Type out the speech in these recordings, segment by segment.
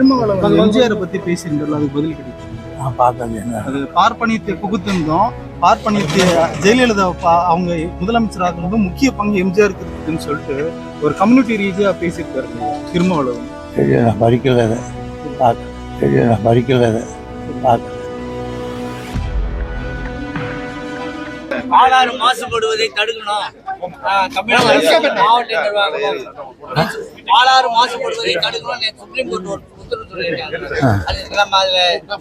எம்ஜிஆர் பத்தி பேசியிருந்தோம், அதுக்கு பதில் கிடைக்கும். அது பார்ப்பனியத்தை புகுத்திருந்தோம். பார்ப்பனியத்தை ஜெயலலிதா அவங்க முதலமைச்சராக முக்கிய பங்கு எம்ஜிஆருக்கு இருக்குதுன்னு சொல்லிட்டு ஒரு கம்யூனிட்டி ரீதியா பேசியிருக்காரு திருமாவளவன். ஆளாறு மாசுபடுவதை தடுக்கணும். தமிழக அரசு மாவட்ட நிர்வாகம் ஆளாறு மாசுபடுவதை தடுக்கணும் சுப்ரீம் கோர்ட் உத்தரவு சொல்லியிருக்காங்க. நம்ம அதுல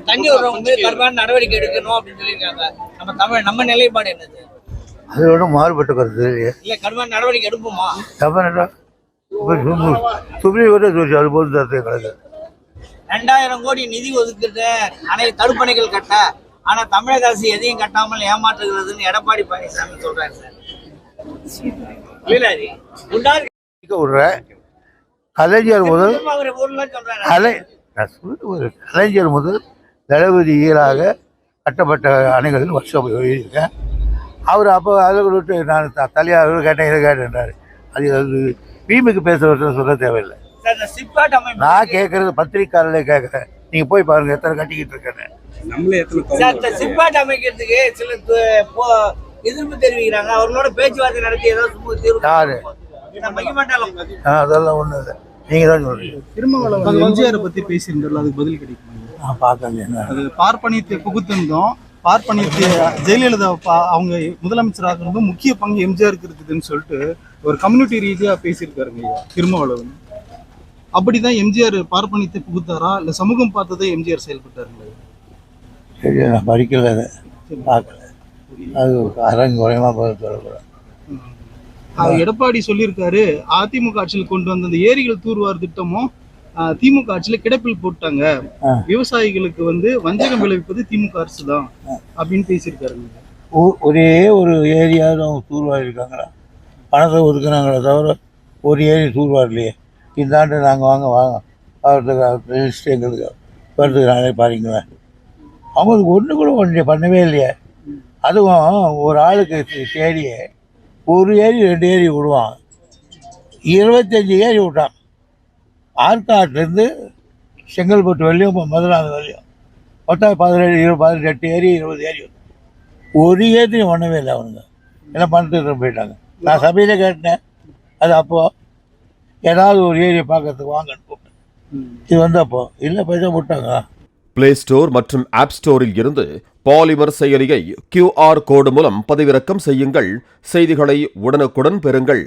தண்ணி விடுறவங்க கடுமையான நடவடிக்கை எடுக்கணும் அப்படின்னு சொல்லியிருக்காங்க. நம்ம நிலைப்பாடு என்னது? அதோட மாறுபட்ட கருத்து இல்ல, கடுமையான நடவடிக்கை எடுப்போமா? சுப்ரீம் கோர்ட்டே சொல்லி அது போது கிடக்கு. 2000 கோடி நிதி ஒதுக்கிட்டு அனைத்து தடுப்பணைகள் கட்ட, ஆனா தமிழக அரசு எதையும் கட்டாமல் ஏமாற்றுகிறதுன்னு எடப்பாடி பழனிசாமி சொல்றாரு சார். கலைஞர் முதல் தளபதிகளாக கட்டப்பட்ட அணைகள் வருஷம் எழுதியிருக்கேன். அவர் அப்போ அதை விட்டு நான் தலையாக கேட்டேன், இதை கேட்டேன்றாரு. அது பீமுக்கு பேசுறத சொல்ல தேவையில்லை. நான் கேட்கறது பத்திரிக்கையாளர்களே கேட்கறேன். நீங்க போய் பாருங்க எத்தனை கட்டிக்கிட்டு இருக்கேன். சிப்பாட் அமைக்கிறதுக்கு சில எதிர்ப்பு தெரிவிக்கிறாங்க. அவர்களோட பேச்சுவார்த்தை நடத்தி ஏதாவது அதெல்லாம் ஒண்ணு இல்லை, நீங்க தான் சொல்றீங்க. திருமாவளவன் எம்ஜிஆர் பத்தி பேசியிருந்தோம், அதுக்கு பதில் கிடைக்கும். அது பார்ப்பனியத்தை புகுத்திருந்தோம். பார்ப்பனியத்தை ஜெயலலிதா அவங்க முதலமைச்சராக முக்கிய பங்கு எம்ஜிஆருக்கு இருக்குதுன்னு சொல்லிட்டு ஒரு கம்யூனிட்டி ரீதியா பேசியிருக்காருங்க திருமாவளவன். அப்படிதான் எம்ஜிஆர் பார்ப்பனியத்தை புகுத்தாரா இல்ல சமூகம் பார்த்ததே எம்ஜிஆர் செயல்பட்டாருங்களா? சரி, நான் படிக்கல, அதை பார்க்கல. அது அரங்குறையமா சொல்லக்கூடாது. எடப்பாடி சொல்லியிருக்காரு, அதிமுக ஆட்சியில் கொண்டு வந்த அந்த ஏரிகள் தூர்வார் திட்டமும் திமுக ஆட்சியில கிடப்பில் போட்டாங்க, விவசாயிகளுக்கு வஞ்சகம் விளைவிப்பது திமுக அரசு தான் அப்படின்னு பேசியிருக்காருங்க. ஒரே ஒரு ஏரியாவது அவங்க தூர்வாரி இருக்காங்களா? பணத்தை ஒதுக்குறாங்களே தவிர ஒரு ஏரி தூர்வாரிலையே. இந்த ஆண்டு நாங்கள் வாங்க லிஸ்ட் எங்களுக்கு வருதுக்கு நாளே பாருங்களேன். அவங்களுக்கு ஒன்று கூட பண்ணவே இல்லையே. அதுவும் ஒரு ஆளுக்கு தேடியே ஒரு ஏரி 2 ஏரி விடுவான். 25 ஏரி விட்டான். ஆற்காட்டிலேருந்து செங்கல்பட்டு வரையும் மதுராந்த வரையும் மொத்தம் 18 ஏரி 20 ஏரி ஒரு ஏரி பண்ணவே இல்லை. அவனுங்க எல்லாம் பணத்துக்கு போயிட்டாங்க. நான் சபையில் கேட்டேன், அது அப்போது ஏதாவது ஒரு ஏரியை பார்க்கறதுக்கு வாங்கன்னு கூப்பிட்டேன். இது அப்போ இல்லை பைசா விட்டாங்க. பிளே ஸ்டோர் மற்றும் ஆப் ஸ்டோரில் இருந்து பாலிமர் செயலியை QR கோடு மூலம் பதிவிறக்கம் செய்யுங்கள். செய்திகளை உடனுக்குடன் பெறுங்கள்.